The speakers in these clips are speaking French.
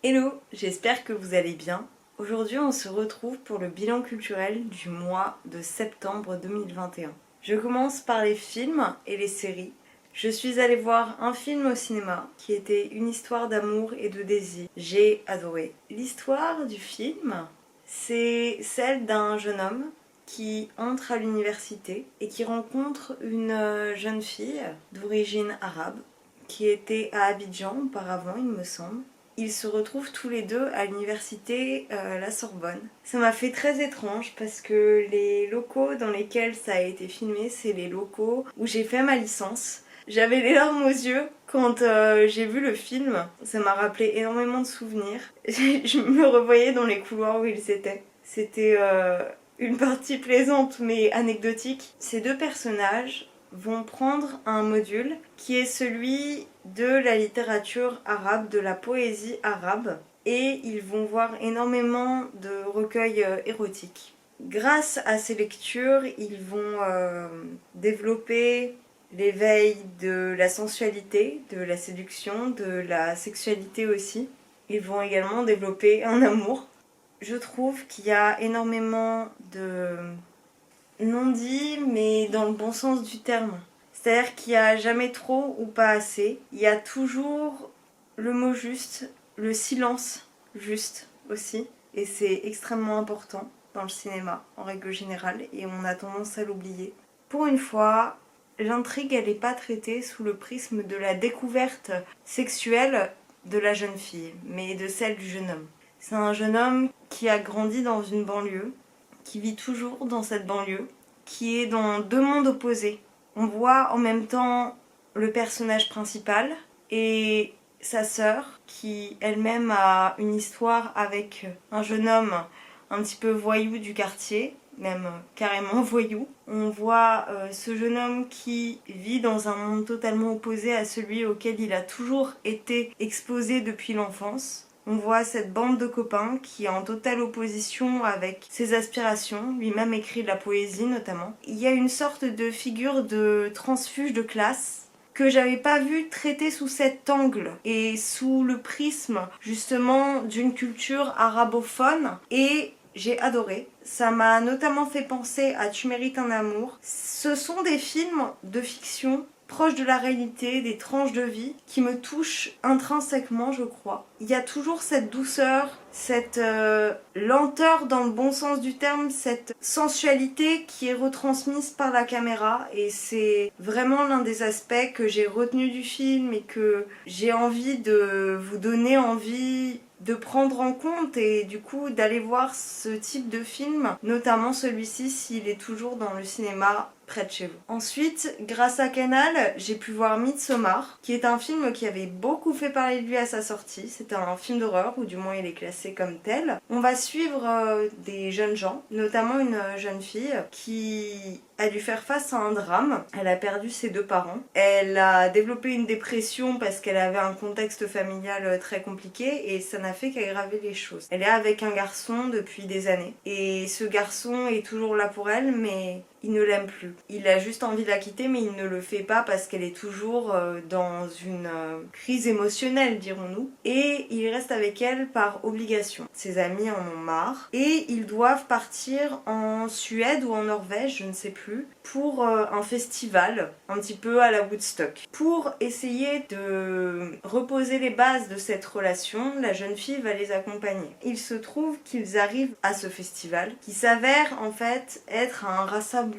Hello, j'espère que vous allez bien. Aujourd'hui, on se retrouve pour le bilan culturel du mois de septembre 2021. Je commence par les films et les séries. Je suis allée voir un film au cinéma qui était une histoire d'amour et de désir. J'ai adoré. L'histoire du film, c'est celle d'un jeune homme qui entre à l'université et qui rencontre une jeune fille d'origine arabe qui était à Abidjan auparavant, il me semble. Ils se retrouvent tous les deux à l'université La Sorbonne. Ça m'a fait très étrange parce que les locaux dans lesquels ça a été filmé, c'est les locaux où j'ai fait ma licence. J'avais les larmes aux yeux quand j'ai vu le film. Ça m'a rappelé énormément de souvenirs. Je me revoyais dans les couloirs où ils étaient. C'était une partie plaisante mais anecdotique. Ces deux personnages vont prendre un module qui est celui de la littérature arabe, de la poésie arabe, et ils vont voir énormément de recueils érotiques. Grâce à ces lectures, ils vont développer l'éveil de la sensualité, de la séduction, de la sexualité aussi. Ils vont également développer un amour. Je trouve qu'il y a énormément de non dit, mais dans le bon sens du terme. C'est-à-dire qu'il n'y a jamais trop ou pas assez. Il y a toujours le mot juste, le silence juste aussi. Et c'est extrêmement important dans le cinéma, en règle générale, et on a tendance à l'oublier. Pour une fois, l'intrigue, elle n'est pas traitée sous le prisme de la découverte sexuelle de la jeune fille, mais de celle du jeune homme. C'est un jeune homme qui a grandi dans une banlieue, qui vit toujours dans cette banlieue, qui est dans deux mondes opposés. On voit en même temps le personnage principal et sa sœur qui elle-même a une histoire avec un jeune homme un petit peu voyou du quartier, même carrément voyou. On voit ce jeune homme qui vit dans un monde totalement opposé à celui auquel il a toujours été exposé depuis l'enfance. On voit cette bande de copains qui est en totale opposition avec ses aspirations, lui-même écrit de la poésie notamment. Il y a une sorte de figure de transfuge de classe que j'avais pas vu traitée sous cet angle et sous le prisme justement d'une culture arabophone, et j'ai adoré. Ça m'a notamment fait penser à Tu mérites un amour. Ce sont des films de fiction proches de la réalité, des tranches de vie qui me touchent intrinsèquement, je crois. Il y a toujours cette douceur, cette lenteur dans le bon sens du terme, cette sensualité qui est retransmise par la caméra, et c'est vraiment l'un des aspects que j'ai retenu du film et que j'ai envie de vous donner envie de prendre en compte et du coup d'aller voir ce type de film, notamment celui-ci s'il est toujours dans le cinéma près de chez vous. Ensuite, grâce à Canal, j'ai pu voir Midsommar, qui est un film qui avait beaucoup fait parler de lui à sa sortie. C'est un film d'horreur, ou du moins il est classé comme tel. On va suivre des jeunes gens, notamment une jeune fille qui a dû faire face à un drame. Elle a perdu ses deux parents. Elle a développé une dépression parce qu'elle avait un contexte familial très compliqué et ça n'a fait qu'aggraver les choses. Elle est avec un garçon depuis des années et ce garçon est toujours là pour elle, mais il ne l'aime plus. Il a juste envie de la quitter, mais il ne le fait pas parce qu'elle est toujours dans une crise émotionnelle, dirons-nous. Et il reste avec elle par obligation. Ses amis en ont marre. Et ils doivent partir en Suède ou en Norvège, je ne sais plus, pour un festival, un petit peu à la Woodstock. Pour essayer de reposer les bases de cette relation, la jeune fille va les accompagner. Il se trouve qu'ils arrivent à ce festival, qui s'avère en fait être un rassemblement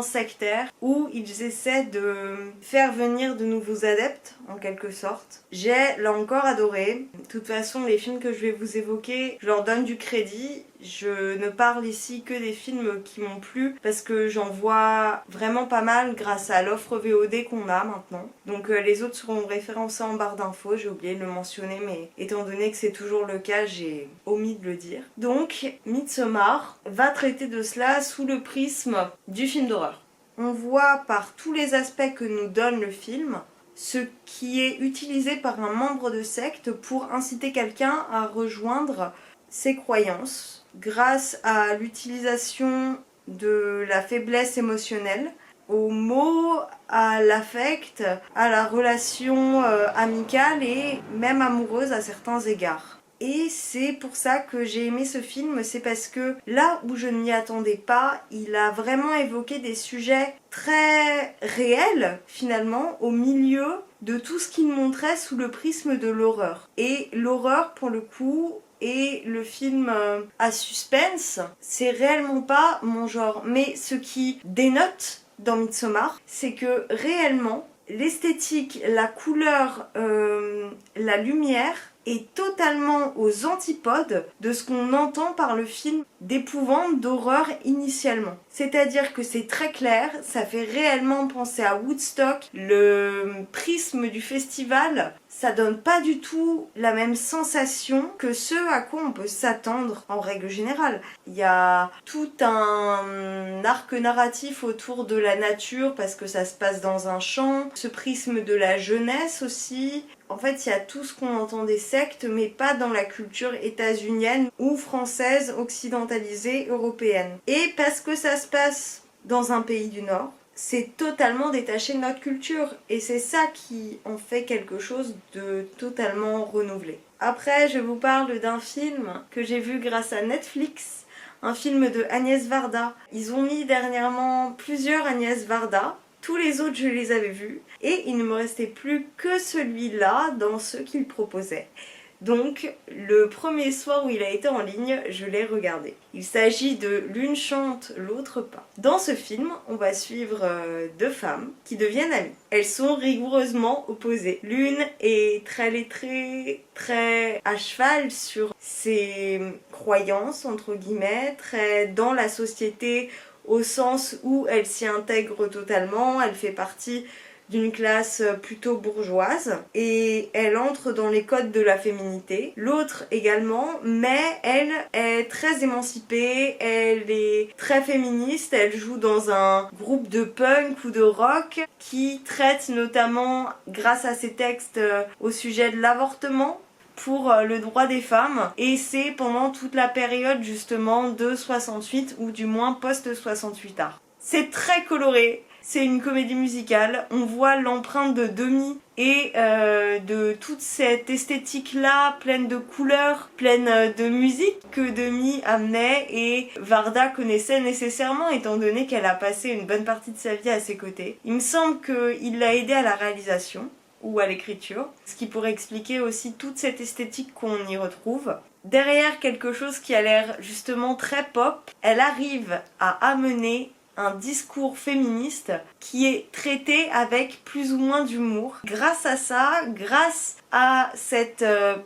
sectaire où ils essaient de faire venir de nouveaux adeptes en quelque sorte. J'ai là encore adoré. De toute façon, les films que je vais vous évoquer, je leur donne du crédit. Je ne parle ici que des films qui m'ont plu parce que j'en vois vraiment pas mal grâce à l'offre VOD qu'on a maintenant. Donc les autres seront référencés en barre d'infos, j'ai oublié de le mentionner, mais étant donné que c'est toujours le cas, j'ai omis de le dire. Donc Midsommar va traiter de cela sous le prisme du film d'horreur. On voit par tous les aspects que nous donne le film ce qui est utilisé par un membre de secte pour inciter quelqu'un à rejoindre ses croyances grâce à l'utilisation de la faiblesse émotionnelle, aux mots, à l'affect, à la relation amicale et même amoureuse à certains égards. Et c'est pour ça que j'ai aimé ce film, c'est parce que là où je ne m'y attendais pas, il a vraiment évoqué des sujets très réels finalement au milieu de tout ce qu'il montrait sous le prisme de l'horreur. Et l'horreur pour le coup et le film à suspense, c'est réellement pas mon genre. Mais ce qui dénote dans Midsommar, c'est que réellement l'esthétique, la couleur, la lumière est totalement aux antipodes de ce qu'on entend par le film d'épouvante, d'horreur initialement. C'est-à-dire que c'est très clair, ça fait réellement penser à Woodstock, le prisme du festival, ça donne pas du tout la même sensation que ce à quoi on peut s'attendre en règle générale. Il y a tout un arc narratif autour de la nature parce que ça se passe dans un champ, ce prisme de la jeunesse aussi. En fait, il y a tout ce qu'on entend des sectes, mais pas dans la culture états-unienne ou française, occidentalisée, européenne. Et parce que ça se passe dans un pays du Nord, c'est totalement détaché de notre culture. Et c'est ça qui en fait quelque chose de totalement renouvelé. Après, je vous parle d'un film que j'ai vu grâce à Netflix, un film de Agnès Varda. Ils ont mis dernièrement plusieurs Agnès Varda. Tous les autres, je les avais vus. Et il ne me restait plus que celui-là dans ceux qu'il proposait. Donc, le premier soir où il a été en ligne, je l'ai regardé. Il s'agit de L'une chante, l'autre pas. Dans ce film, on va suivre deux femmes qui deviennent amies. Elles sont rigoureusement opposées. L'une est très lettrée, très à cheval sur ses croyances, entre guillemets, très dans la société au sens où elle s'y intègre totalement, elle fait partie d'une classe plutôt bourgeoise et elle entre dans les codes de la féminité. L'autre également, mais elle est très émancipée, elle est très féministe, elle joue dans un groupe de punk ou de rock qui traite notamment, grâce à ses textes, au sujet de l'avortement pour le droit des femmes, et c'est pendant toute la période justement de 68 ou du moins post-68 art. C'est très coloré, c'est une comédie musicale, on voit l'empreinte de Demi et de toute cette esthétique-là, pleine de couleurs, pleine de musique que Demi amenait et Varda connaissait nécessairement étant donné qu'elle a passé une bonne partie de sa vie à ses côtés. Il me semble qu'il l'a aidée à la réalisation ou à l'écriture, ce qui pourrait expliquer aussi toute cette esthétique qu'on y retrouve. Derrière quelque chose qui a l'air justement très pop, elle arrive à amener un discours féministe qui est traité avec plus ou moins d'humour. Grâce à ça, grâce à cette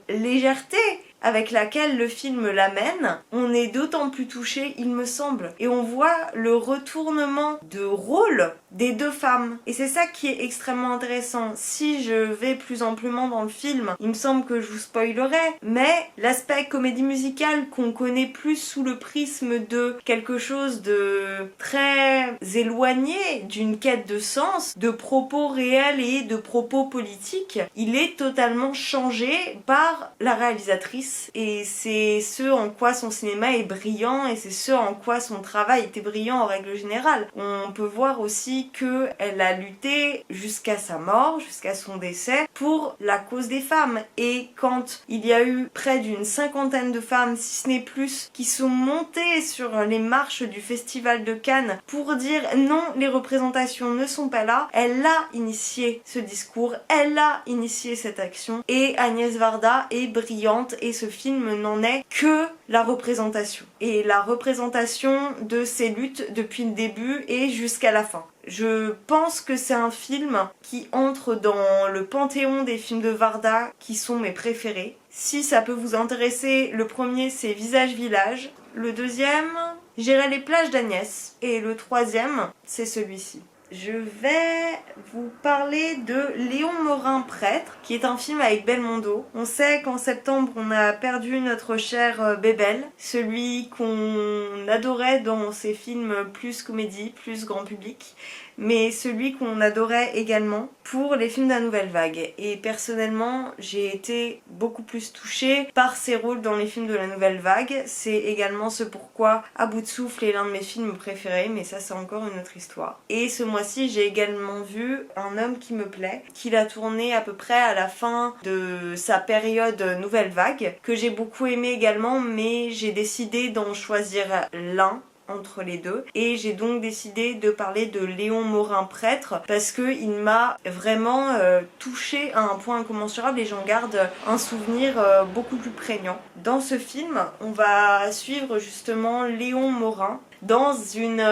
légèreté avec laquelle le film l'amène, on est d'autant plus touché, il me semble. Et on voit le retournement de rôle des deux femmes. Et c'est ça qui est extrêmement intéressant. Si je vais plus amplement dans le film, il me semble que je vous spoilerai, mais l'aspect comédie musicale qu'on connaît plus sous le prisme de quelque chose de très éloigné d'une quête de sens, de propos réels et de propos politiques, il est totalement changé par la réalisatrice. Et c'est ce en quoi son cinéma est brillant et c'est ce en quoi son travail était brillant en règle générale. On peut voir aussi qu'elle a lutté jusqu'à sa mort, jusqu'à son décès, pour la cause des femmes. Et quand il y a eu près d'une cinquantaine de femmes, si ce n'est plus, qui sont montées sur les marches du Festival de Cannes pour dire non, les représentations ne sont pas là, elle a initié ce discours, elle a initié cette action. Et Agnès Varda est brillante et ce film n'en est que la représentation. Et la représentation de ces luttes depuis le début et jusqu'à la fin. Je pense que c'est un film qui entre dans le panthéon des films de Varda qui sont mes préférés. Si ça peut vous intéresser, le premier c'est Visage Village. Le deuxième, j'irai Les plages d'Agnès. Et le troisième, c'est celui-ci. Je vais vous parler de Léon Morin Prêtre, qui est un film avec Belmondo. On sait qu'en septembre, on a perdu notre cher Bébel, celui qu'on adorait dans ses films plus comédie, plus grand public. mais celui qu'on adorait également pour les films de la Nouvelle Vague. Et personnellement, j'ai été beaucoup plus touchée par ses rôles dans les films de la Nouvelle Vague. C'est également ce pourquoi À bout de souffle est l'un de mes films préférés, mais ça c'est encore une autre histoire. Et ce mois-ci, j'ai également vu Un homme qui me plaît, qu'il a tourné à peu près à la fin de sa période Nouvelle Vague, que j'ai beaucoup aimé également, mais j'ai décidé d'en choisir l'un entre les deux, et j'ai donc décidé de parler de Léon Morin Prêtre parce que il m'a vraiment touchée à un point incommensurable et j'en garde un souvenir beaucoup plus prégnant. Dans ce film, on va suivre justement Léon Morin dans une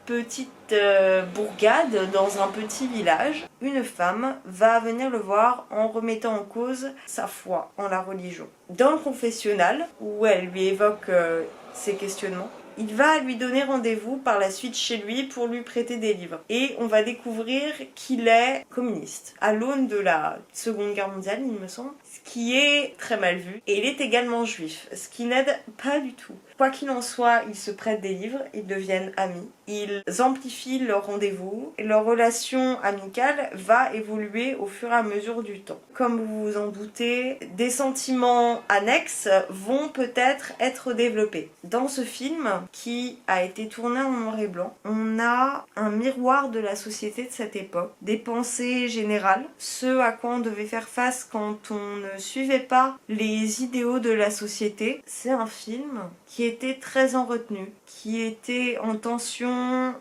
petite bourgade, dans un petit village. Une femme va venir le voir en remettant en cause sa foi en la religion. Dans le confessionnal, où elle lui évoque ses questionnements, il va lui donner rendez-vous par la suite chez lui pour lui prêter des livres. Et on va découvrir qu'il est communiste, à l'aune de la Seconde Guerre mondiale, il me semble, ce qui est très mal vu. Et il est également juif, ce qui n'aide pas du tout. Quoi qu'il en soit, ils se prêtent des livres, ils deviennent amis, ils amplifient leur rendez-vous, et leur relation amicale va évoluer au fur et à mesure du temps. Comme vous vous en doutez, des sentiments annexes vont peut-être être développés. Dans ce film, qui a été tourné en noir et blanc, on a un miroir de la société de cette époque, des pensées générales, ce à quoi on devait faire face quand on ne suivait pas les idéaux de la société. C'est un film qui était très en retenue, qui était en tension,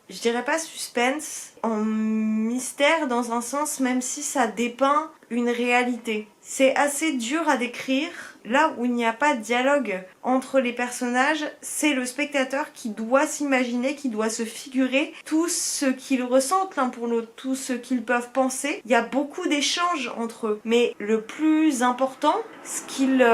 je dirais pas suspense, en mystère dans un sens, même si ça dépeint une réalité. C'est assez dur à décrire. Là où il n'y a pas de dialogue entre les personnages, c'est le spectateur qui doit s'imaginer, qui doit se figurer tout ce qu'ils ressentent l'un pour l'autre, tout ce qu'ils peuvent penser. Il y a beaucoup d'échanges entre eux. Mais le plus important, ce qu'ils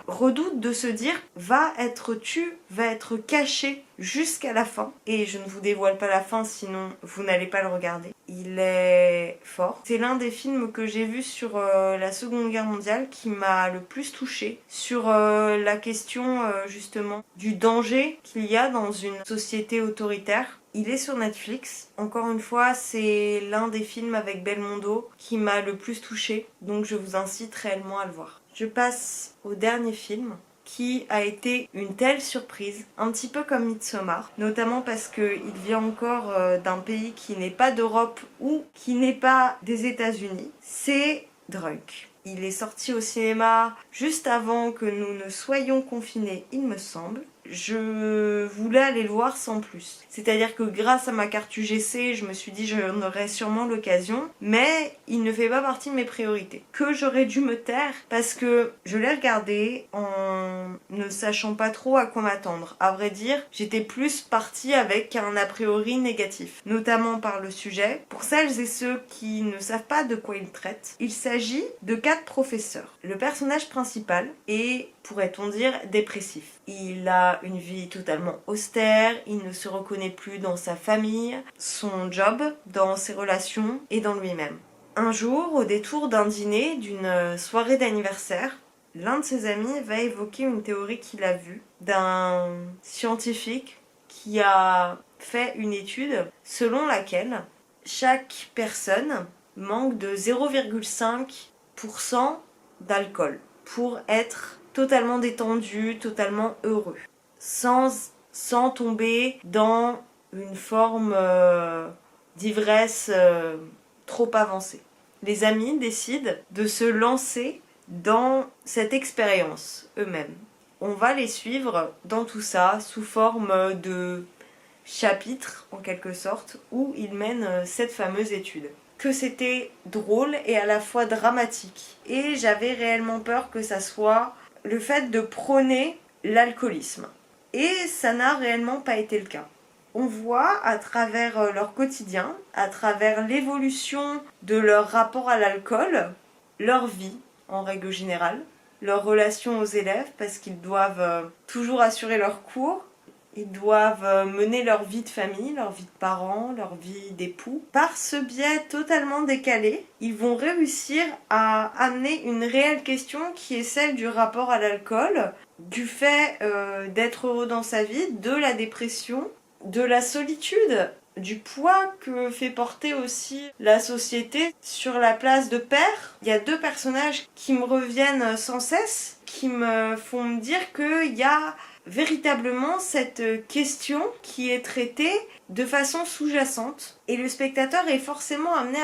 redoutent de se dire, va être tu, va être caché jusqu'à la fin. Et je ne vous dévoile pas la fin, sinon vous n'allez pas le regarder. Il est fort. C'est l'un des films que j'ai vu sur la Seconde Guerre mondiale qui m'a le plus touchée sur la question justement du danger qu'il y a dans une société autoritaire. Il est sur Netflix. Encore une fois, c'est l'un des films avec Belmondo qui m'a le plus touchée. Donc je vous incite réellement à le voir. Je passe au dernier film qui a été une telle surprise, un petit peu comme Midsommar, notamment parce qu'il vient encore d'un pays qui n'est pas d'Europe ou qui n'est pas des États-Unis, c'est Drunk. Il est sorti au cinéma juste avant que nous ne soyons confinés, il me semble. Je voulais aller le voir sans plus. C'est-à-dire que grâce à ma carte UGC, je me suis dit j'en aurais sûrement l'occasion, mais il ne fait pas partie de mes priorités. Que j'aurais dû me taire parce que je l'ai regardé en ne sachant pas trop à quoi m'attendre. À vrai dire, j'étais plus partie avec un a priori négatif, notamment par le sujet. Pour celles et ceux qui ne savent pas de quoi il traite, il s'agit de 4 professeurs. Le personnage principal est, pourrait-on dire, dépressif. Il a une vie totalement austère, il ne se reconnaît plus dans sa famille, son job, dans ses relations et dans lui-même. Un jour, au détour d'un dîner, d'une soirée d'anniversaire, l'un de ses amis va évoquer une théorie qu'il a vue d'un scientifique qui a fait une étude selon laquelle chaque personne manque de 0,5% d'alcool pour être totalement détendu, totalement heureux, sans tomber dans une forme d'ivresse trop avancée. Les amis décident de se lancer dans cette expérience eux-mêmes. On va les suivre dans tout ça sous forme de chapitres en quelque sorte où ils mènent cette fameuse étude. Que c'était drôle et à la fois dramatique. Et j'avais réellement peur que ça soit le fait de prôner l'alcoolisme. Et ça n'a réellement pas été le cas. On voit à travers leur quotidien, à travers l'évolution de leur rapport à l'alcool, leur vie en règle générale, leur relation aux élèves parce qu'ils doivent toujours assurer leurs cours, ils doivent mener leur vie de famille, leur vie de parents, leur vie d'époux. Par ce biais totalement décalé, ils vont réussir à amener une réelle question qui est celle du rapport à l'alcool, du fait d'être heureux dans sa vie, de la dépression, de la solitude du poids que fait porter aussi la société sur la place de père. Il y a deux personnages qui me reviennent sans cesse, qui me font me dire qu'il y a véritablement cette question qui est traitée de façon sous-jacente et le spectateur est forcément amené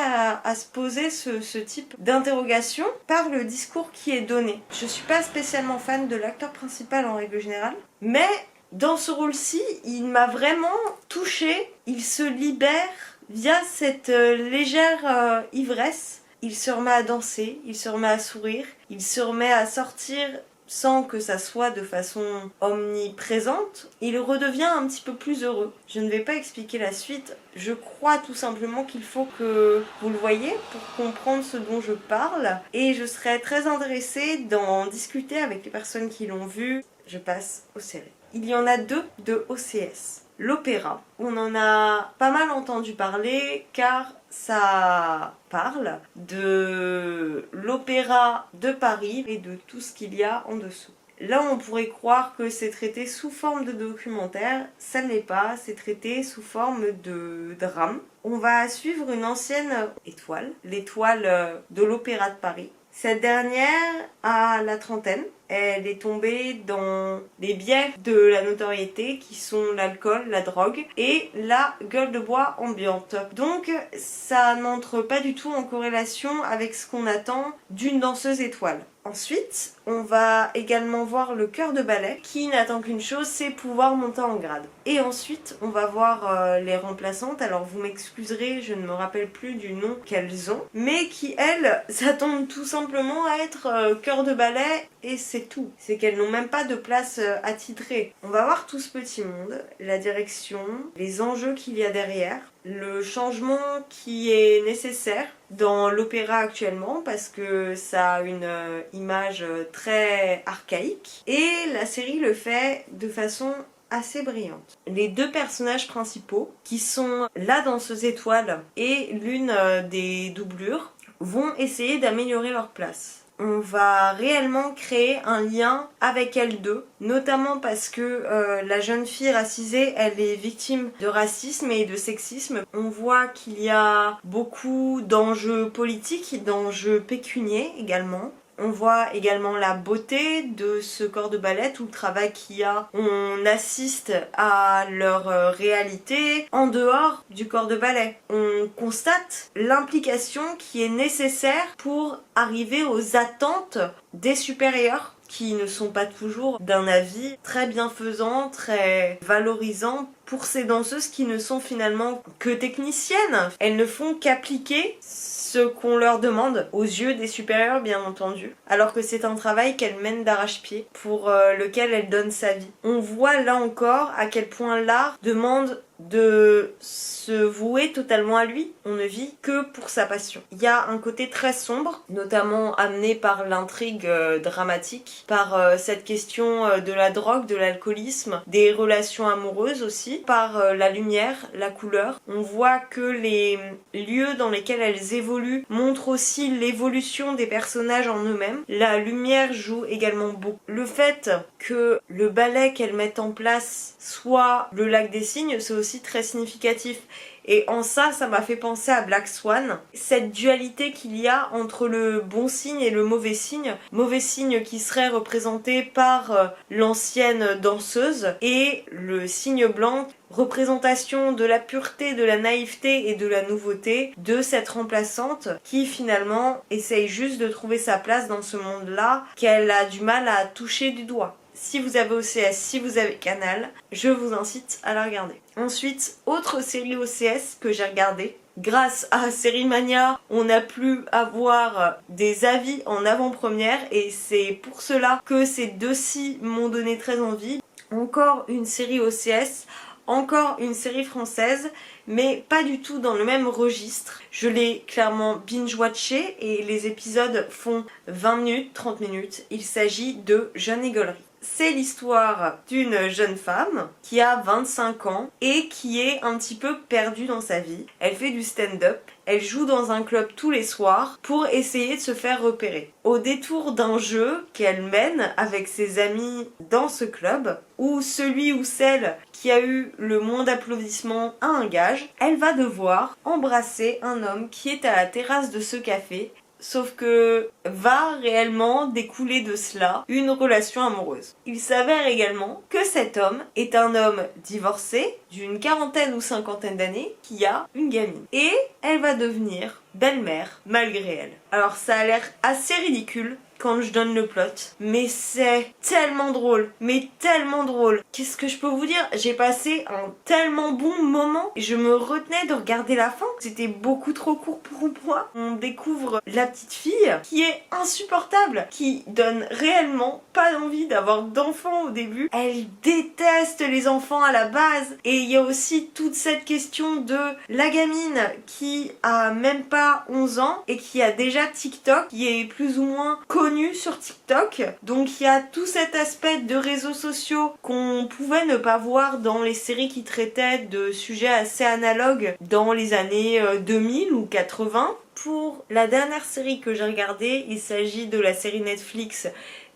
à se poser ce type d'interrogation par le discours qui est donné. Je suis pas spécialement fan de l'acteur principal en règle générale, mais dans ce rôle-ci, il m'a vraiment touchée. Il se libère via cette légère ivresse. Il se remet à danser, il se remet à sourire, il se remet à sortir sans que ça soit de façon omniprésente, il redevient un petit peu plus heureux. Je ne vais pas expliquer la suite, je crois tout simplement qu'il faut que vous le voyez pour comprendre ce dont je parle et je serais très intéressée d'en discuter avec les personnes qui l'ont vu. Je passe aux séries. Il y en a deux de OCS. L'opéra, on en a pas mal entendu parler car ça parle de l'opéra de Paris et de tout ce qu'il y a en dessous. Là, on pourrait croire que c'est traité sous forme de documentaire, ça ne l'est pas, c'est traité sous forme de drame. On va suivre une ancienne étoile, l'étoile de l'Opéra de Paris. Cette dernière a la trentaine. Elle est tombée dans les biais de la notoriété qui sont l'alcool, la drogue et la gueule de bois ambiante. Donc ça n'entre pas du tout en corrélation avec ce qu'on attend d'une danseuse étoile. Ensuite, on va également voir le chœur de ballet qui n'attend qu'une chose, c'est pouvoir monter en grade. Et ensuite, on va voir les remplaçantes. Alors vous m'excuserez, je ne me rappelle plus du nom qu'elles ont, mais qui elles s'attendent tout simplement à être chœur de ballet et c'est tout. C'est qu'elles n'ont même pas de place attitrée. On va voir tout ce petit monde, la direction, les enjeux qu'il y a derrière, le changement qui est nécessaire dans l'opéra actuellement parce que ça a une image très archaïque et la série le fait de façon assez brillante. Les deux personnages principaux qui sont la danseuse étoile et l'une des doublures vont essayer d'améliorer leur place. On va réellement créer un lien avec elles deux, notamment parce que la jeune fille racisée, elle est victime de racisme et de sexisme. On voit qu'il y a beaucoup d'enjeux politiques, d'enjeux pécuniaires également. On voit également la beauté de ce corps de ballet, tout le travail qu'il y a. On assiste à leur réalité en dehors du corps de ballet. On constate l'implication qui est nécessaire pour arriver aux attentes des supérieurs qui ne sont pas toujours d'un avis très bienfaisant, très valorisant pour ces danseuses qui ne sont finalement que techniciennes. Elles ne font qu'appliquer ce qu'on leur demande aux yeux des supérieurs bien entendu, alors que c'est un travail qu'elles mènent d'arrache-pied pour lequel elles donnent sa vie. On voit là encore à quel point l'art demande de se vouer totalement à lui. On ne vit que pour sa passion. Il y a un côté très sombre, notamment amené par l'intrigue dramatique, par cette question de la drogue, de l'alcoolisme, des relations amoureuses aussi, par la lumière, la couleur. On voit que les lieux dans lesquels elles évoluent montrent aussi l'évolution des personnages en eux-mêmes. La lumière joue également beaucoup. Le fait que le ballet qu'elles mettent en place soit le Lac des Cygnes, c'est aussi très significatif. Et en ça m'a fait penser à Black Swan. Cette dualité qu'il y a entre le bon signe et le mauvais signe. Mauvais signe qui serait représenté par l'ancienne danseuse et le signe blanc, représentation de la pureté, de la naïveté et de la nouveauté de cette remplaçante qui finalement essaye juste de trouver sa place dans ce monde-là qu'elle a du mal à toucher du doigt. Si vous avez OCS, si vous avez Canal, je vous incite à la regarder. Ensuite, autre série OCS que j'ai regardée. Grâce à Série Mania, on a pu avoir des avis en avant-première et c'est pour cela que ces deux-ci m'ont donné très envie. Encore une série OCS, encore une série française, mais pas du tout dans le même registre. Je l'ai clairement binge-watché et les épisodes font 20 minutes, 30 minutes. Il s'agit de Jeune Égolerie. c'est l'histoire d'une jeune femme qui a 25 ans et qui est un petit peu perdue dans sa vie. Elle fait du stand-up, elle joue dans un club tous les soirs pour essayer de se faire repérer. Au détour d'un jeu qu'elle mène avec ses amis dans ce club, où celui ou celle qui a eu le moins d'applaudissements a un gage, elle va devoir embrasser un homme qui est à la terrasse de ce café. Sauf que va réellement découler de cela une relation amoureuse. Il s'avère également que cet homme est un homme divorcé d'une quarantaine ou cinquantaine d'années qui a une gamine. Et elle va devenir belle-mère malgré elle. Alors ça a l'air assez ridicule quand je donne le plot, mais c'est tellement drôle, mais tellement drôle. Qu'est-ce que je peux vous dire? J'ai passé un tellement bon moment et je me retenais de regarder la fin. C'était beaucoup trop court pour moi. On découvre la petite fille qui est insupportable, qui donne réellement pas envie d'avoir d'enfants au début. Elle déteste les enfants à la base. Et il y a aussi toute cette question de la gamine qui a même pas 11 ans et qui a déjà TikTok, qui est plus ou moins connue sur TikTok. Donc il y a tout cet aspect de réseaux sociaux qu'on pouvait ne pas voir dans les séries qui traitaient de sujets assez analogues dans les années 2000 ou 80. Pour la dernière série que j'ai regardée, il s'agit de la série Netflix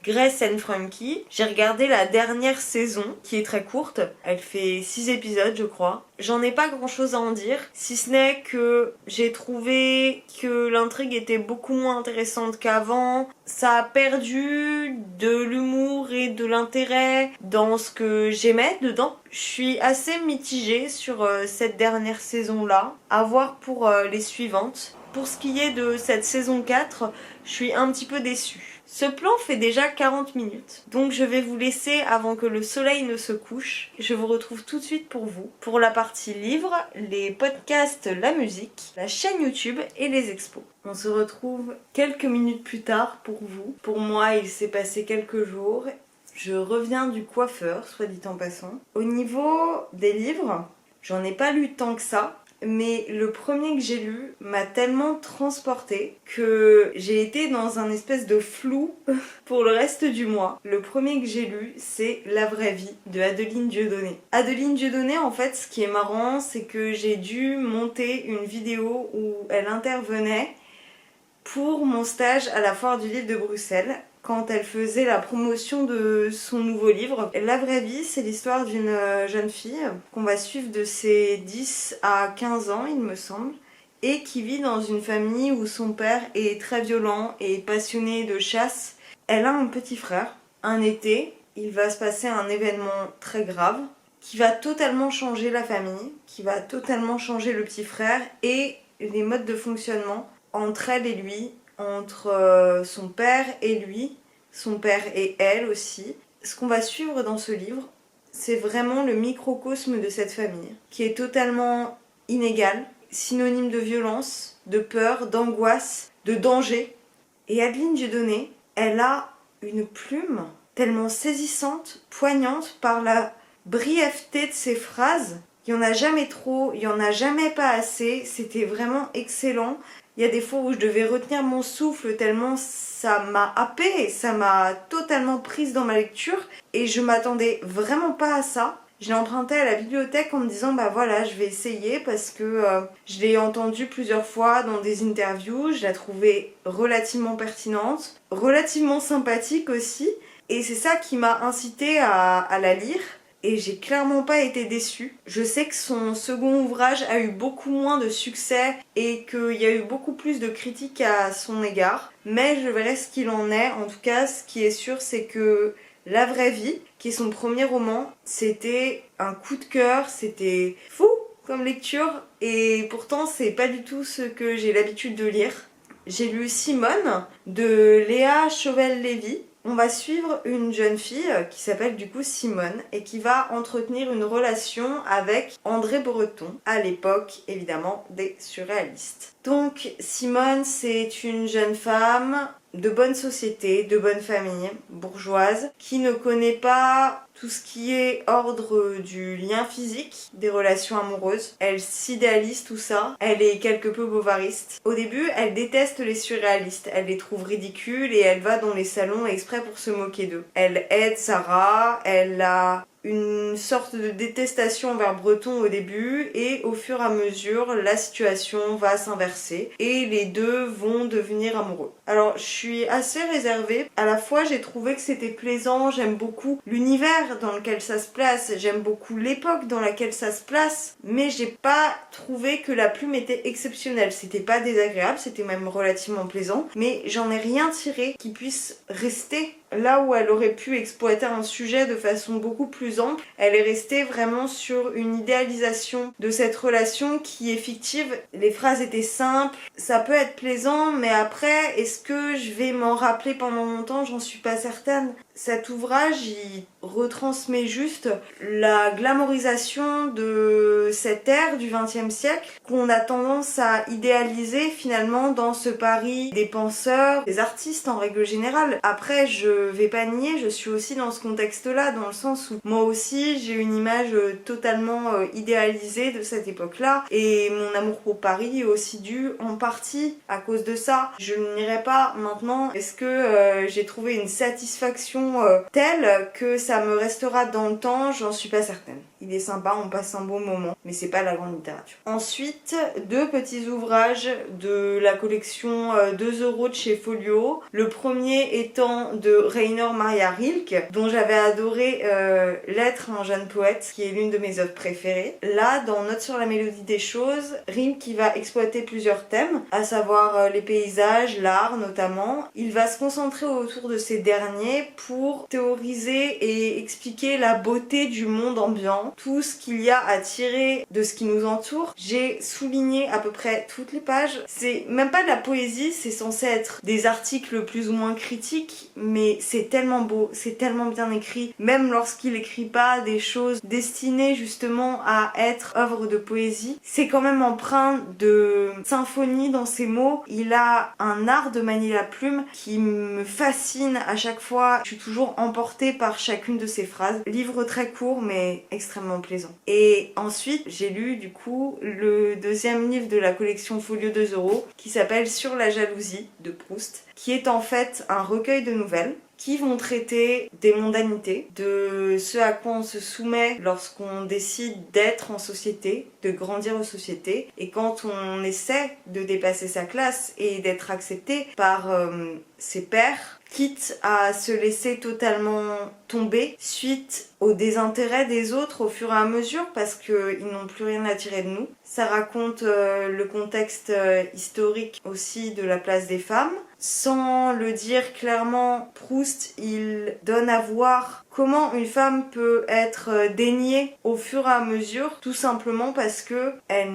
Grace and Frankie. J'ai regardé la dernière saison, qui est très courte. Elle fait 6 épisodes, je crois. J'en ai pas grand chose à en dire, si ce n'est que j'ai trouvé que l'intrigue était beaucoup moins intéressante qu'avant. Ça a perdu de l'humour et de l'intérêt dans ce que j'aimais dedans. Je suis assez mitigée sur cette dernière saison-là. À voir pour les suivantes. Pour ce qui est de cette saison 4, je suis un petit peu déçue. Ce plan fait déjà 40 minutes, donc je vais vous laisser avant que le soleil ne se couche. Je vous retrouve tout de suite pour vous, pour la partie livres, les podcasts, la musique, la chaîne YouTube et les expos. On se retrouve quelques minutes plus tard pour vous. Pour moi, il s'est passé quelques jours. Je reviens du coiffeur, soit dit en passant. Au niveau des livres, j'en ai pas lu tant que ça. Mais le premier que j'ai lu m'a tellement transportée que j'ai été dans un espèce de flou pour le reste du mois. Le premier que j'ai lu, c'est La vraie vie de Adeline Dieudonné. Adeline Dieudonné, en fait, ce qui est marrant, c'est que j'ai dû monter une vidéo où elle intervenait pour mon stage à la Foire du Livre de Bruxelles, quand elle faisait la promotion de son nouveau livre. La vraie vie, c'est l'histoire d'une jeune fille qu'on va suivre de ses 10 à 15 ans, il me semble, et qui vit dans une famille où son père est très violent et passionné de chasse. Elle a un petit frère. Un été, il va se passer un événement très grave qui va totalement changer la famille, qui va totalement changer le petit frère et les modes de fonctionnement entre elle et lui, entre son père et lui, son père et elle aussi. Ce qu'on va suivre dans ce livre, c'est vraiment le microcosme de cette famille, qui est totalement inégale, synonyme de violence, de peur, d'angoisse, de danger. Et Adeline Dieudonné, elle a une plume tellement saisissante, poignante par la brièveté de ses phrases. Il n'y en a jamais trop, il n'y en a jamais pas assez, c'était vraiment excellent. Il y a des fois où je devais retenir mon souffle tellement ça m'a happée, ça m'a totalement prise dans ma lecture et je m'attendais vraiment pas à ça. Je l'ai empruntée à la bibliothèque en me disant bah voilà, je vais essayer parce que je l'ai entendue plusieurs fois dans des interviews, je la trouvais relativement pertinente, relativement sympathique aussi et c'est ça qui m'a incitée à la lire. Et j'ai clairement pas été déçue. Je sais que son second ouvrage a eu beaucoup moins de succès et qu'il y a eu beaucoup plus de critiques à son égard. Mais je verrai ce qu'il en est. En tout cas, ce qui est sûr, c'est que La vraie vie, qui est son premier roman, c'était un coup de cœur, c'était fou comme lecture. Et pourtant, c'est pas du tout ce que j'ai l'habitude de lire. J'ai lu Simone de Léa Chauvel-Lévy. On va suivre une jeune fille qui s'appelle du coup Simone et qui va entretenir une relation avec André Breton, à l'époque évidemment des surréalistes. Donc Simone, c'est une jeune femme de bonne société, de bonne famille, bourgeoise, qui ne connaît pas tout ce qui est ordre du lien physique, des relations amoureuses. Elle s'idéalise tout ça. Elle est quelque peu bovariste. Au début, elle déteste les surréalistes. Elle les trouve ridicules et elle va dans les salons exprès pour se moquer d'eux. Elle aide Sarah, elle a une sorte de détestation envers Breton au début et au fur et à mesure la situation va s'inverser et les deux vont devenir amoureux. Alors je suis assez réservée, à la fois j'ai trouvé que c'était plaisant, j'aime beaucoup l'univers dans lequel ça se place, j'aime beaucoup l'époque dans laquelle ça se place, mais j'ai pas trouvé que la plume était exceptionnelle. C'était pas désagréable, c'était même relativement plaisant, mais j'en ai rien tiré qui puisse rester là où elle aurait pu exploiter un sujet de façon beaucoup plus ample. Elle est restée vraiment sur une idéalisation de cette relation qui est fictive. Les phrases étaient simples, ça peut être plaisant, mais après, est-ce que je vais m'en rappeler pendant longtemps? J'en suis pas certaine. Cet ouvrage, il retransmet juste la glamorisation de cette ère du XXe siècle qu'on a tendance à idéaliser finalement dans ce Paris des penseurs, des artistes en règle générale. Après, je vais pas nier, je suis aussi dans ce contexte-là, dans le sens où moi aussi j'ai une image totalement idéalisée de cette époque-là et mon amour pour Paris est aussi dû en partie à cause de ça. Je n'irai pas maintenant, est-ce que j'ai trouvé une satisfaction telle que ça me restera dans le temps? J'en suis pas certaine. Il est sympa, on passe un bon moment, mais c'est pas la grande littérature. Ensuite, deux petits ouvrages de la collection 2 € de chez Folio. Le premier étant de Rainer Maria Rilke, dont j'avais adoré L'être un jeune poète, qui est l'une de mes œuvres préférées. Là, dans Notes sur la mélodie des choses, Rilke qui va exploiter plusieurs thèmes, à savoir les paysages, l'art notamment. Il va se concentrer autour de ces derniers pour théoriser et expliquer la beauté du monde ambiant, tout ce qu'il y a à tirer de ce qui nous entoure. J'ai souligné à peu près toutes les pages. C'est même pas de la poésie, c'est censé être des articles plus ou moins critiques, mais c'est tellement beau, c'est tellement bien écrit, même lorsqu'il écrit pas des choses destinées justement à être œuvre de poésie. C'est quand même empreint de symphonie dans ses mots. Il a un art de manier la plume qui me fascine à chaque fois. Je suis toujours emportée par chacune de ses phrases. Livre très court mais extrêmement plaisant. Et ensuite, j'ai lu du coup le deuxième livre de la collection Folio 2 € qui s'appelle Sur la jalousie de Proust, qui est en fait un recueil de nouvelles qui vont traiter des mondanités, de ce à quoi on se soumet lorsqu'on décide d'être en société, de grandir en société, et quand on essaie de dépasser sa classe et d'être accepté par ses pairs, quitte à se laisser totalement tomber suite au désintérêt des autres au fur et à mesure parce qu'ils n'ont plus rien à tirer de nous. Ça raconte le contexte historique aussi de la place des femmes. Sans le dire clairement, Proust, il donne à voir comment une femme peut être déniée au fur et à mesure, tout simplement parce que elle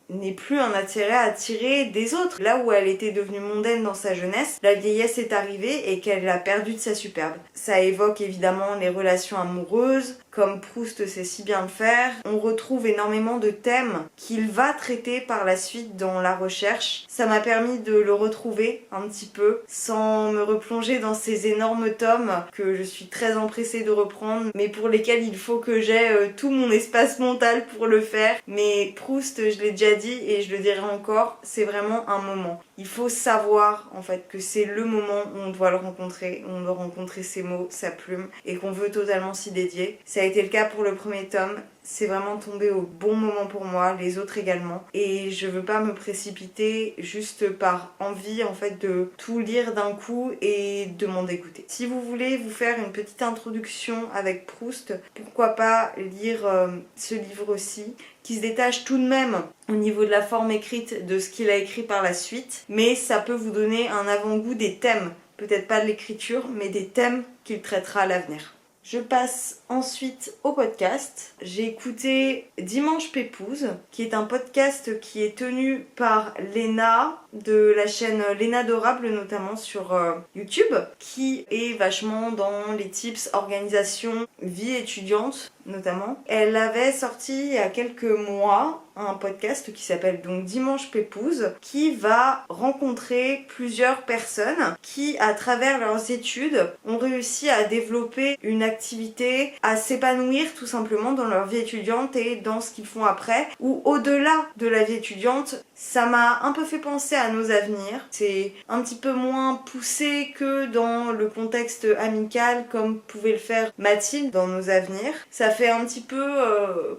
n'est plus un attrait à tirer des autres. Là où elle était devenue mondaine dans sa jeunesse, la vieillesse est arrivée et qu'elle a perdu de sa superbe. Ça évoque évidemment les relations amoureuses, comme Proust sait si bien le faire. On retrouve énormément de thèmes qu'il va traiter par la suite dans la recherche. Ça m'a permis de le retrouver un petit peu, sans me replonger dans ces énormes tomes que je suis très empressée de reprendre, mais pour lesquels il faut que j'aie tout mon espace mental pour le faire. Mais Proust, je l'ai déjà dit et je le dirai encore, c'est vraiment un moment. Il faut savoir en fait que c'est le moment où on doit le rencontrer, où on doit rencontrer ses mots, sa plume, et qu'on veut totalement s'y dédier. Ça a été le cas pour le premier tome. C'est vraiment tombé au bon moment pour moi, les autres également. Et je veux pas me précipiter juste par envie en fait de tout lire d'un coup et de m'en dégoûter. Si vous voulez vous faire une petite introduction avec Proust, pourquoi pas lire ce livre-ci, qui se détache tout de même au niveau de la forme écrite de ce qu'il a écrit par la suite, mais ça peut vous donner un avant-goût des thèmes, peut-être pas de l'écriture, mais des thèmes qu'il traitera à l'avenir. Je passe ensuite au podcast. J'ai écouté Dimanche Pépouze, qui est un podcast qui est tenu par Léna de la chaîne Léna Dorable notamment sur YouTube, qui est vachement dans les tips organisation, vie étudiante notamment. Elle avait sorti il y a quelques mois un podcast qui s'appelle donc Dimanche Pépouze, qui va rencontrer plusieurs personnes qui, à travers leurs études, ont réussi à développer une activité, à s'épanouir tout simplement dans leur vie étudiante et dans ce qu'ils font après, ou au-delà de la vie étudiante. Ça m'a un peu fait penser à nos avenirs. C'est un petit peu moins poussé que dans le contexte amical comme pouvait le faire Mathilde dans Nos avenirs. Ça fait un petit peu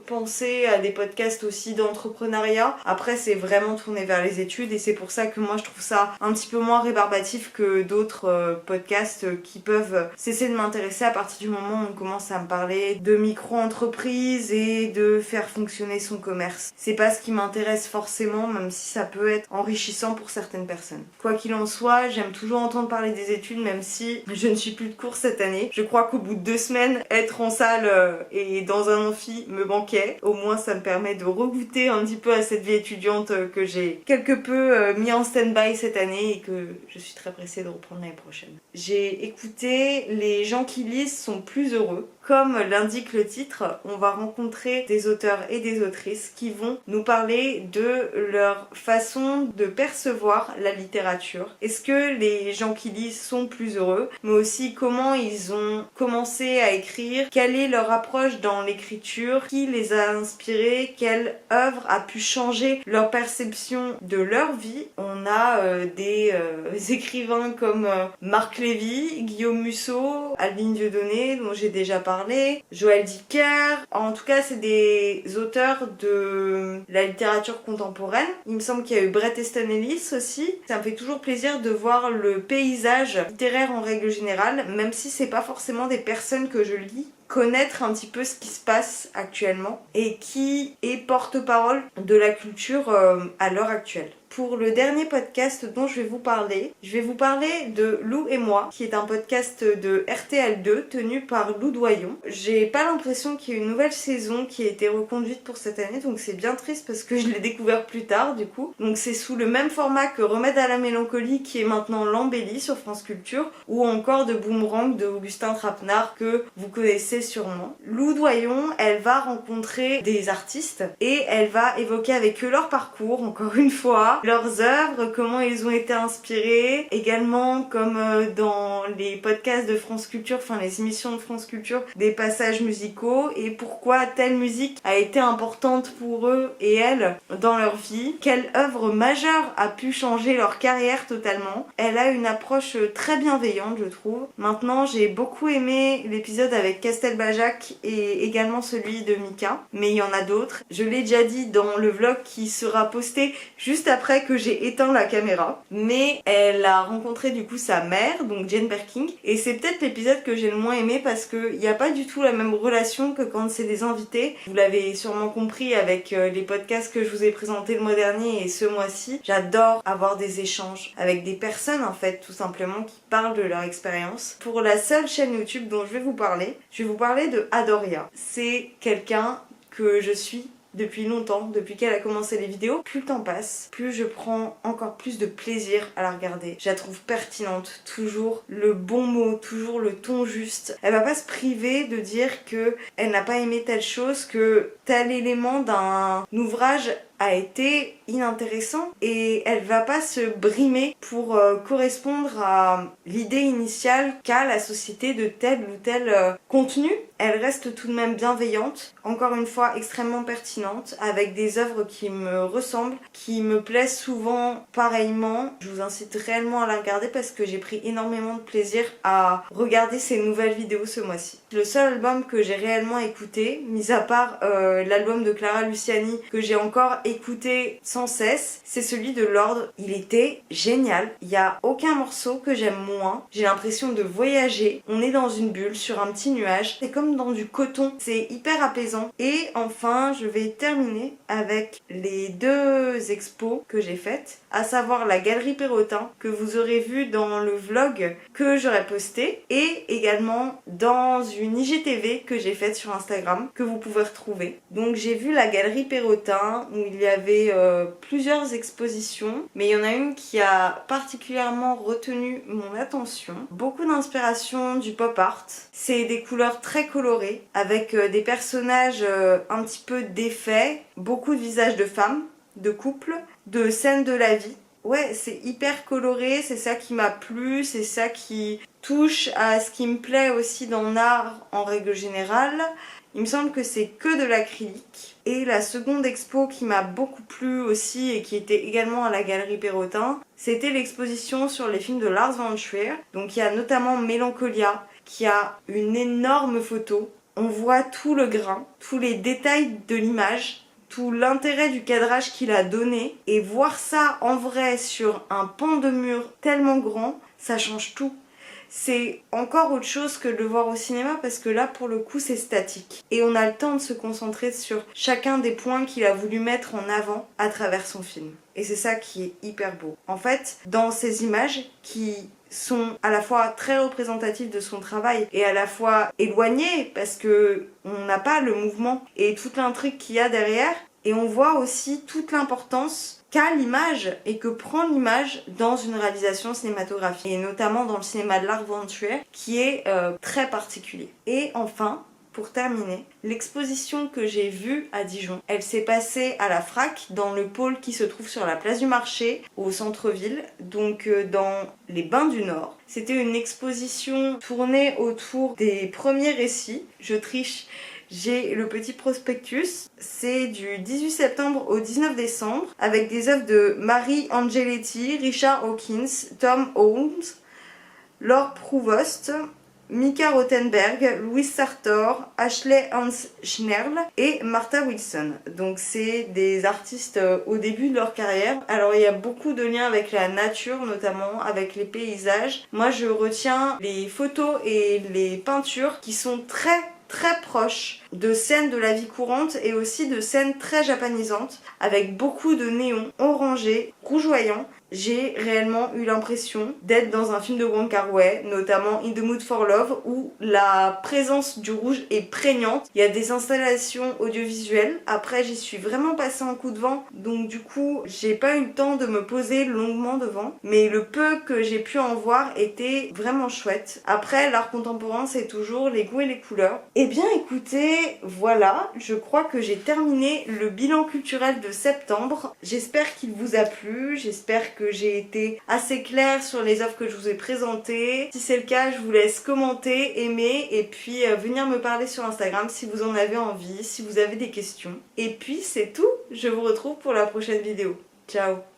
penser à des podcasts aussi d'entrepreneuriat. Après, c'est vraiment tourné vers les études et c'est pour ça que moi je trouve ça un petit peu moins rébarbatif que d'autres podcasts qui peuvent cesser de m'intéresser à partir du moment où on commence à me parler de micro-entreprise et de faire fonctionner son commerce. C'est pas ce qui m'intéresse forcément, même si ça peut être enrichissant pour certaines personnes. Quoi qu'il en soit, j'aime toujours entendre parler des études, même si je ne suis plus de cours cette année. Je crois qu'au bout de 2 semaines, être en salle et dans un amphi me manquait. Au moins, ça me permet de regoûter un petit peu à cette vie étudiante que j'ai quelque peu mis en stand-by cette année et que je suis très pressée de reprendre l'année prochaine. J'ai écouté Les gens qui lisent sont plus heureux. Comme l'indique le titre, on va rencontrer des auteurs et des autrices qui vont nous parler de leur façon de percevoir la littérature. Est-ce que les gens qui lisent sont plus heureux, mais aussi comment ils ont commencé à écrire, quelle est leur approche dans l'écriture, qui les a inspirés, quelle œuvre a pu changer leur perception de leur vie. On a des écrivains comme Marc Lévy, Guillaume Musso, Adeline Dieudonné, dont j'ai déjà parlé, Joël Dicker. En tout cas, c'est des auteurs de la littérature contemporaine. Il me semble qu'il y a eu Bret Easton Ellis aussi. Ça me fait toujours plaisir de voir le paysage littéraire en règle générale, même si c'est pas forcément des personnes que je lis, connaître un petit peu ce qui se passe actuellement et qui est porte-parole de la culture à l'heure actuelle. Pour le dernier podcast dont je vais vous parler de Lou et moi, qui est un podcast de RTL2 tenu par Lou Doyon. J'ai pas l'impression qu'il y ait une nouvelle saison qui a été reconduite pour cette année, donc c'est bien triste parce que je l'ai découvert plus tard du coup. Donc c'est sous le même format que Remède à la mélancolie qui est maintenant l'embellie sur France Culture, ou encore de Boomerang de Augustin Trapenard que vous connaissez sûrement. Lou Doyon, elle va rencontrer des artistes et elle va évoquer avec eux leur parcours, encore une fois, leurs œuvres, comment ils ont été inspirés, également comme dans les podcasts de France Culture, enfin les émissions de France Culture, des passages musicaux et pourquoi telle musique a été importante pour eux et elles dans leur vie, quelle œuvre majeure a pu changer leur carrière totalement. Elle a une approche très bienveillante, je trouve. Maintenant, j'ai beaucoup aimé l'épisode avec Castelbajac et également celui de Mika, mais il y en a d'autres. Je l'ai déjà dit dans le vlog qui sera posté juste après que j'ai éteint la caméra, mais elle a rencontré du coup sa mère, donc Jane Birkin, et c'est peut-être l'épisode que j'ai le moins aimé parce qu'il n'y a pas du tout la même relation que quand c'est des invités. Vous l'avez sûrement compris avec les podcasts que je vous ai présentés le mois dernier et ce mois-ci. J'adore avoir des échanges avec des personnes en fait, tout simplement, qui parlent de leur expérience. Pour la seule chaîne YouTube dont je vais vous parler de Adoria. C'est quelqu'un que je suis depuis longtemps, depuis qu'elle a commencé les vidéos. Plus le temps passe, plus je prends encore plus de plaisir à la regarder. Je la trouve pertinente, toujours le bon mot, toujours le ton juste. Elle va pas se priver de dire que elle n'a pas aimé telle chose, que tel élément d'un ouvrage a été inintéressant et elle va pas se brimer pour correspondre à l'idée initiale qu'a la société de tel ou tel contenu. Elle reste tout de même bienveillante, encore une fois extrêmement pertinente, avec des œuvres qui me ressemblent, qui me plaisent souvent pareillement. Je vous incite réellement à la regarder parce que j'ai pris énormément de plaisir à regarder ses nouvelles vidéos ce mois-ci. Le seul album que j'ai réellement écouté, mis à part l'album de Clara Luciani que j'ai encore écouté sans cesse, c'est celui de L'Ordre. Il était génial. Il n'y a aucun morceau que j'aime moins. J'ai l'impression de voyager. On est dans une bulle sur un petit nuage. C'est comme dans du coton. C'est hyper apaisant. Et enfin, je vais terminer avec les 2 expos que j'ai faites, à savoir la Galerie Perrotin que vous aurez vu dans le vlog que j'aurais posté et également dans une IGTV que j'ai faite sur Instagram que vous pouvez retrouver. Donc j'ai vu la Galerie Perrotin où il y avait plusieurs expositions, mais il y en a une qui a particulièrement retenu mon attention. Beaucoup d'inspiration du pop art. C'est des couleurs très colorées, avec des personnages un petit peu défaits, beaucoup de visages de femmes, de couples, de scènes de la vie. Ouais, c'est hyper coloré, c'est ça qui m'a plu, c'est ça qui touche à ce qui me plaît aussi dans l'art en règle générale. Il me semble que c'est que de l'acrylique. Et la seconde expo qui m'a beaucoup plu aussi et qui était également à la Galerie Perrotin, c'était l'exposition sur les films de Lars von Trier. Donc il y a notamment Mélancolia qui a une énorme photo. On voit tout le grain, tous les détails de l'image, tout l'intérêt du cadrage qu'il a donné, et voir ça en vrai sur un pan de mur tellement grand, ça change tout. C'est encore autre chose que de le voir au cinéma parce que là pour le coup c'est statique et on a le temps de se concentrer sur chacun des points qu'il a voulu mettre en avant à travers son film. Et c'est ça qui est hyper beau. En fait, dans ces images qui sont à la fois très représentatives de son travail et à la fois éloignées parce que on n'a pas le mouvement et toute l'intrigue qu'il y a derrière, et on voit aussi toute l'importance qu'a l'image et que prend l'image dans une réalisation cinématographique, et notamment dans le cinéma de Lars von Trier qui est très particulier. Et enfin, pour terminer, l'exposition que j'ai vue à Dijon, elle s'est passée à la FRAC, dans le pôle qui se trouve sur la place du marché, au centre-ville, donc dans les Bains du Nord. C'était une exposition tournée autour des premiers récits. Je triche, j'ai le petit prospectus, c'est du 18 septembre au 19 décembre, avec des œuvres de Marie Angeletti, Richard Hawkins, Tom Holmes, Laure Prouvost, Mika Rothenberg, Louis Sartor, Ashley Hans Schnerl et Martha Wilson. Donc c'est des artistes au début de leur carrière. Alors il y a beaucoup de liens avec la nature, notamment avec les paysages. Moi je retiens les photos et les peintures qui sont très proches de scènes de la vie courante et aussi de scènes très japanisantes avec beaucoup de néons orangés, rougeoyants. J'ai réellement eu l'impression d'être dans un film de Wong Kar-wai, notamment In the Mood for Love, où la présence du rouge est prégnante. Il y a des installations audiovisuelles. Après, j'y suis vraiment passée en coup de vent, donc du coup, j'ai pas eu le temps de me poser longuement devant. Mais le peu que j'ai pu en voir était vraiment chouette. Après, l'art contemporain, c'est toujours les goûts et les couleurs. Eh bien, écoutez, voilà, je crois que j'ai terminé le bilan culturel de septembre. J'espère qu'il vous a plu, j'espère que j'ai été assez claire sur les offres que je vous ai présentées. Si c'est le cas, je vous laisse commenter, aimer et puis venir me parler sur Instagram si vous en avez envie, si vous avez des questions. Et puis c'est tout, je vous retrouve pour la prochaine vidéo. Ciao!